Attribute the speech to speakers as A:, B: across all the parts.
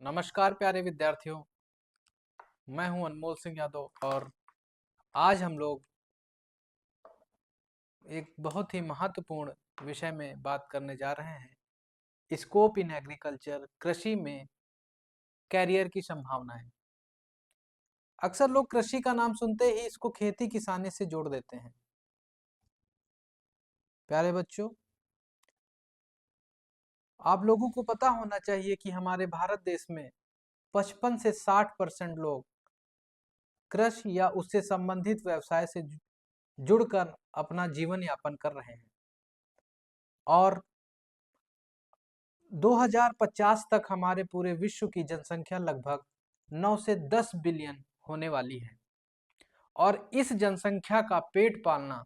A: नमस्कार प्यारे विद्यार्थियों। मैं हूं अनमोल सिंह यादव और आज हम लोग एक बहुत ही महत्वपूर्ण विषय में बात करने जा रहे हैं। स्कोप इन एग्रीकल्चर, कृषि में कैरियर की संभावनाएं। अक्सर लोग कृषि का नाम सुनते ही इसको खेती किसानी से जोड़ देते हैं। प्यारे बच्चों, आप लोगों को पता होना चाहिए कि हमारे भारत देश में 55 से 60% लोग कृषि या उससे संबंधित व्यवसाय से जुड़कर अपना जीवन यापन कर रहे हैं और 2050 तक हमारे पूरे विश्व की जनसंख्या लगभग 9 से 10 बिलियन होने वाली है। और इस जनसंख्या का पेट पालना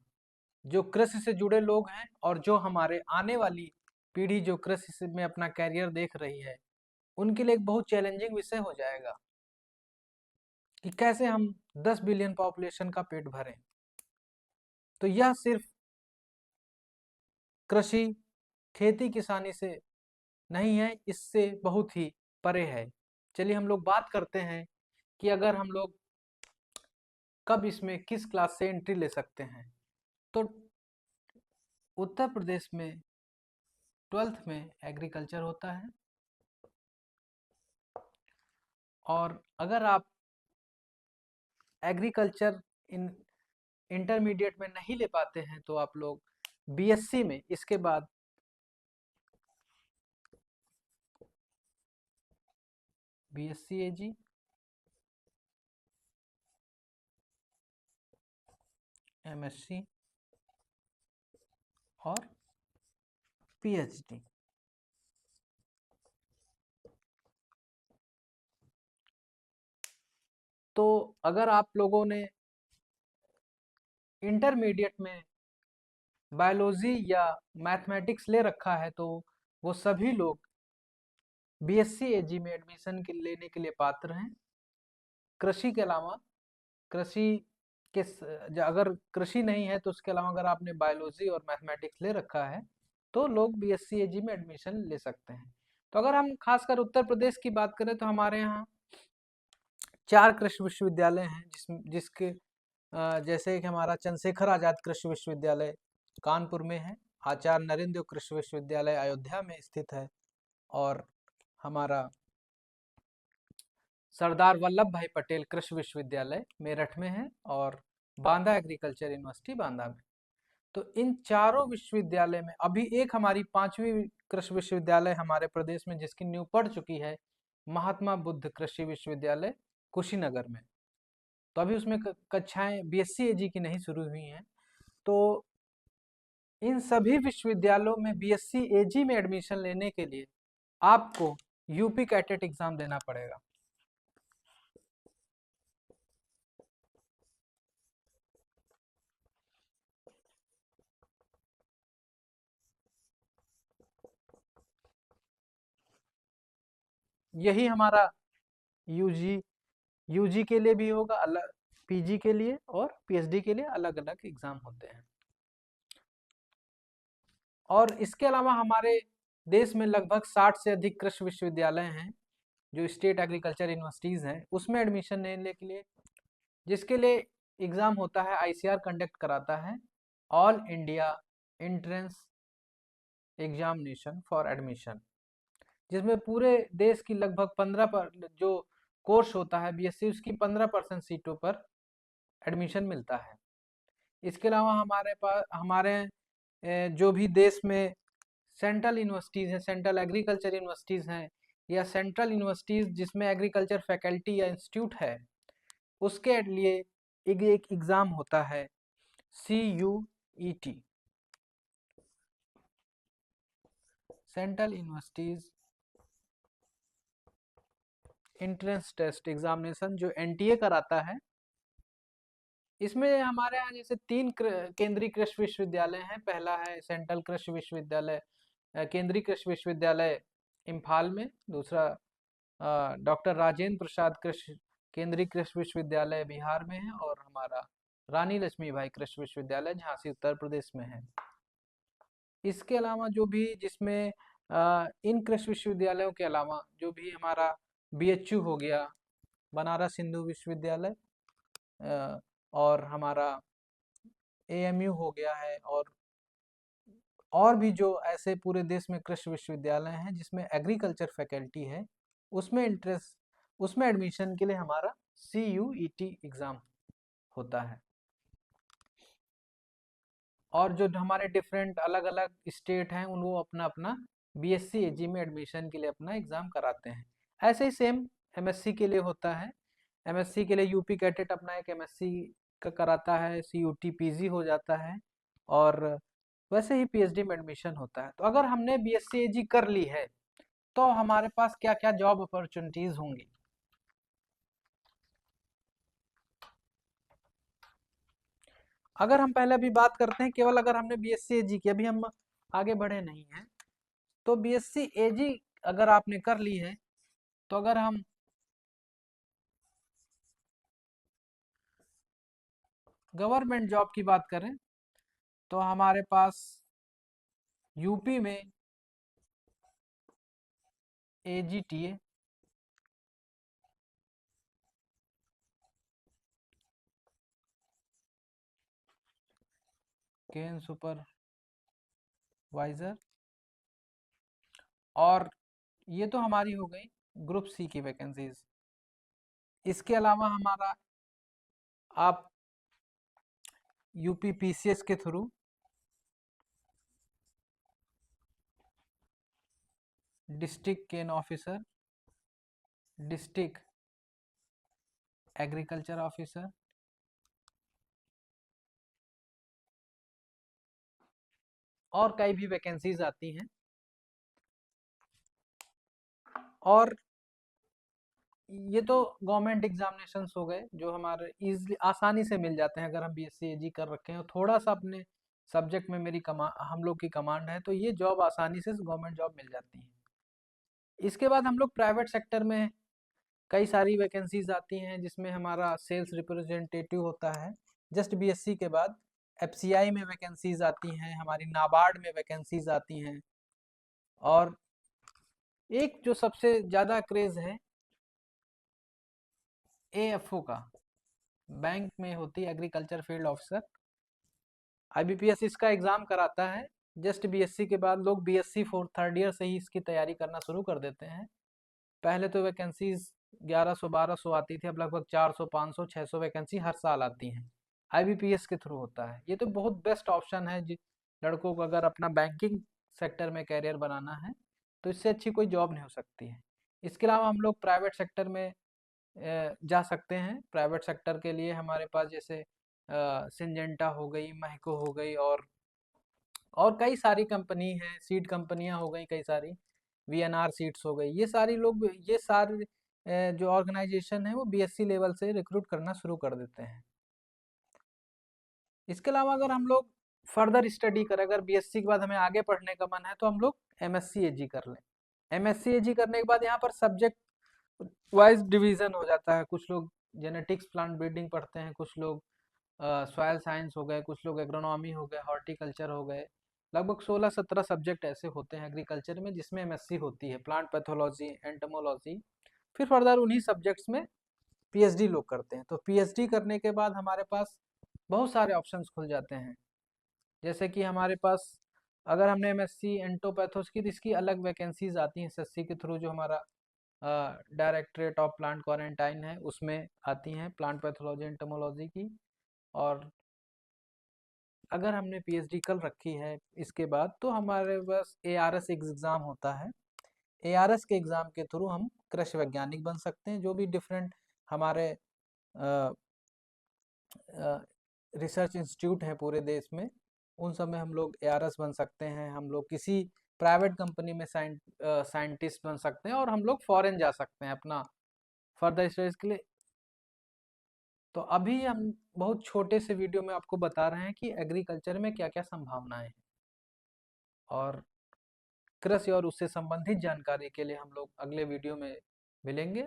A: जो कृषि से जुड़े लोग हैं और जो हमारे आने वाली पीढ़ी जो कृषि में अपना कैरियर देख रही है, उनके लिए एक बहुत चैलेंजिंग विषय हो जाएगा कि कैसे हम 10 बिलियन पॉपुलेशन का पेट भरें। तो यह सिर्फ कृषि खेती किसानी से नहीं है, इससे बहुत ही परे है। चलिए हम लोग बात करते हैं कि अगर हम लोग कब इसमें किस क्लास से एंट्री ले सकते हैं। तो उत्तर प्रदेश में 12th में एग्रीकल्चर होता है और अगर आप एग्रीकल्चर इन इंटरमीडिएट में नहीं ले पाते हैं तो आप लोग बीएससी में इसके बाद बीएससी एजी, एमएससी और पीएचडी। तो अगर आप लोगों ने इंटरमीडिएट में बायोलॉजी या मैथमेटिक्स ले रखा है तो वो सभी लोग बीएससी एजी में एडमिशन लेने के लिए पात्र हैं। कृषि के अलावा कृषि अगर कृषि नहीं है तो उसके अलावा अगर आपने बायोलॉजी और मैथमेटिक्स ले रखा है तो लोग बीएससी एजी में एडमिशन ले सकते हैं। तो अगर हम खासकर उत्तर प्रदेश की बात करें तो हमारे यहाँ 4 कृषि विश्वविद्यालय हैं जिसके जैसे कि हमारा चंद्रशेखर आजाद कृषि विश्वविद्यालय कानपुर में है, आचार्य नरेंद्र कृषि विश्वविद्यालय अयोध्या में स्थित है और हमारा सरदार वल्लभ भाई पटेल कृषि विश्वविद्यालय मेरठ में है और बांदा एग्रीकल्चर यूनिवर्सिटी बांदा में। तो इन चारों विश्वविद्यालय में अभी एक हमारी 5वीं कृषि विश्वविद्यालय हमारे प्रदेश में जिसकी नींव पड़ चुकी है, महात्मा बुद्ध कृषि विश्वविद्यालय कुशीनगर में। तो अभी उसमें कक्षाएं बीएससी एजी की नहीं शुरू हुई हैं। तो इन सभी विश्वविद्यालयों में बीएससी एजी में एडमिशन लेने के लिए आपको यूपी कैटेट एग्जाम देना पड़ेगा। यही हमारा यूजी यूजी के लिए भी होगा अलग, पीजी के लिए और पीएचडी के लिए अलग अलग एग्जाम होते हैं। और इसके अलावा हमारे देश में लगभग 60 से अधिक कृषि विश्वविद्यालय हैं जो स्टेट एग्रीकल्चर यूनिवर्सिटीज़ हैं, उसमें एडमिशन लेने के लिए जिसके लिए एग्ज़ाम होता है, आईसीआर कंडक्ट कराता है, all India entrance examination for admission, जिसमें पूरे देश की लगभग 15 पर जो कोर्स होता है बीएससी उसकी 15% सीटों पर एडमिशन मिलता है। इसके अलावा हमारे जो भी देश में सेंट्रल यूनिवर्सिटीज़ हैं, सेंट्रल एग्रीकल्चर यूनिवर्सिटीज़ हैं या सेंट्रल यूनिवर्सिटीज़ जिसमें एग्रीकल्चर फैकल्टी या इंस्टीट्यूट है, उसके लिए एक एग्ज़ाम होता है CUET, central universities entrance test examination, जो एनटीए कराता है। इसमें हमारे यहाँ जैसे 3 केंद्रीय कृषि विश्वविद्यालय हैं। पहला है सेंट्रल कृषि विश्वविद्यालय, केंद्रीय कृषि विश्वविद्यालय इम्फाल में। दूसरा डॉक्टर राजेंद्र प्रसाद कृषि केंद्रीय कृषि विश्वविद्यालय बिहार में है और हमारा रानी लक्ष्मीबाई कृषि विश्वविद्यालय झांसी उत्तर प्रदेश में है। इसके अलावा जो भी जिसमें इन कृषि विश्वविद्यालयों के अलावा जो भी हमारा BHU हो गया, बनारस हिंदू विश्वविद्यालय, और हमारा AMU हो गया है, और भी जो ऐसे पूरे देश में कृषि विश्वविद्यालय हैं जिसमें एग्रीकल्चर फैकल्टी है, उसमें एडमिशन के लिए हमारा CUET एग्ज़ाम होता है। और जो हमारे डिफरेंट अलग अलग स्टेट हैं उन वो अपना अपना BSc AG में एडमिशन के लिए अपना एग्ज़ाम कराते हैं। ऐसे ही सेम MSc के लिए होता है। MSc के लिए यूपी कैडेट अपना एक MSc का कराता है, CUT PG हो जाता है, और वैसे ही PhD में एडमिशन होता है। तो अगर हमने BSc AG कर ली है तो हमारे पास क्या क्या जॉब अपॉर्चुनिटीज़ होंगी। अगर हम पहले अभी बात करते हैं, केवल अगर हमने BSc AG की, अभी हम आगे बढ़े नहीं हैं, तो BSc AG अगर आपने कर ली है तो अगर हम गवर्नमेंट जॉब की बात करें तो हमारे पास यूपी में AGTA, केन सुपरवाइजर, और ये तो हमारी हो गई ग्रुप C की वैकेंसीज। इसके अलावा हमारा आप यूपी PCS के थ्रू डिस्ट्रिक्ट केन ऑफिसर, डिस्ट्रिक्ट एग्रीकल्चर ऑफिसर, और कई भी वैकेंसीज आती हैं, और ये तो गवर्नमेंट एग्जामिनेशंस हो गए जो हमारे इजली आसानी से मिल जाते हैं। अगर हम BSc AG कर रखे हैं और थोड़ा सा अपने सब्जेक्ट में हम लोग की कमांड है तो ये जॉब आसानी से गवर्नमेंट जॉब मिल जाती है। इसके बाद हम लोग प्राइवेट सेक्टर में कई सारी वैकेंसीज आती हैं जिसमें हमारा सेल्स रिप्रेजेंटेटिव होता है। जस्ट BSc के बाद FCI में वैकेंसीज आती हैं, हमारी नाबार्ड में वैकेंसीज आती हैं, और एक जो सबसे ज़्यादा क्रेज़ है AFO का, बैंक में होती है एग्रीकल्चर फील्ड ऑफिसर। IBPS इसका एग्ज़ाम कराता है। जस्ट BSc के बाद लोग BSc थर्ड ईयर से ही इसकी तैयारी करना शुरू कर देते हैं। पहले तो वैकेंसीज 1100-1200 आती थी, अब लगभग 400, 500, 600 वैकेंसी हर साल आती हैं। IBPS के थ्रू होता है। ये तो बहुत बेस्ट ऑप्शन है लड़कों को अगर अपना बैंकिंग सेक्टर में कैरियर बनाना है तो इससे अच्छी कोई जॉब नहीं हो सकती है। इसके अलावा हम लोग प्राइवेट सेक्टर में जा सकते हैं। प्राइवेट सेक्टर के लिए हमारे पास जैसे सिंजेंटा हो गई, महको हो गई, और कई सारी कंपनी हैं, सीड कंपनियां हो गई कई सारी, VNR सीड्स हो गई। ये सारे जो ऑर्गेनाइजेशन है वो BSc लेवल से रिक्रूट करना शुरू कर देते हैं। इसके अलावा अगर हम लोग फर्दर स्टडी करें, अगर BSc के बाद हमें आगे पढ़ने का मन है तो हम लोग MSc AG कर लें। MSc AG करने के बाद यहाँ पर सब्जेक्ट वाइज डिवीजन हो जाता है। कुछ लोग जेनेटिक्स प्लांट ब्रीडिंग पढ़ते हैं, कुछ लोग सॉयल साइंस हो गए, कुछ लोग एग्रोनॉमी हो गए, हॉर्टिकल्चर हो गए। लगभग 16-17 सब्जेक्ट ऐसे होते हैं एग्रीकल्चर में जिसमें MSc होती है, प्लांट पैथोलॉजी, एंटोमोलॉजी। फिर फर्दर उन्हीं सब्जेक्ट्स में PhD लोग करते हैं। तो PhD करने के बाद हमारे पास बहुत सारे ऑप्शंस खुल जाते हैं। जैसे कि हमारे पास अगर हमने MSc एंटोपैथोस की तो इसकी अलग वैकेंसीज आती हैं SSC के थ्रू, जो हमारा डायरेक्टरेट ऑफ प्लांट क्वारंटाइन है उसमें आती हैं प्लांट पैथोलॉजी एंटोमोलॉजी की। और अगर हमने PhD कर रखी है इसके बाद तो हमारे पास ARS एग्ज़ाम होता है। ARS के एग्ज़ाम के थ्रू हम कृषि वैज्ञानिक बन सकते हैं। जो भी डिफरेंट हमारे रिसर्च इंस्टीट्यूट हैं पूरे देश में, उन सब में हम लोग ARS बन सकते हैं। हम लोग किसी प्राइवेट कंपनी में साइंटिस्ट बन सकते हैं, और हम लोग फॉरेन जा सकते हैं अपना फर्दर स्टडीज के लिए। तो अभी हम बहुत छोटे से वीडियो में आपको बता रहे हैं कि एग्रीकल्चर में क्या क्या संभावनाएं हैं, और कृषि और उससे संबंधित जानकारी के लिए हम लोग अगले वीडियो में मिलेंगे।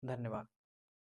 A: धन्यवाद।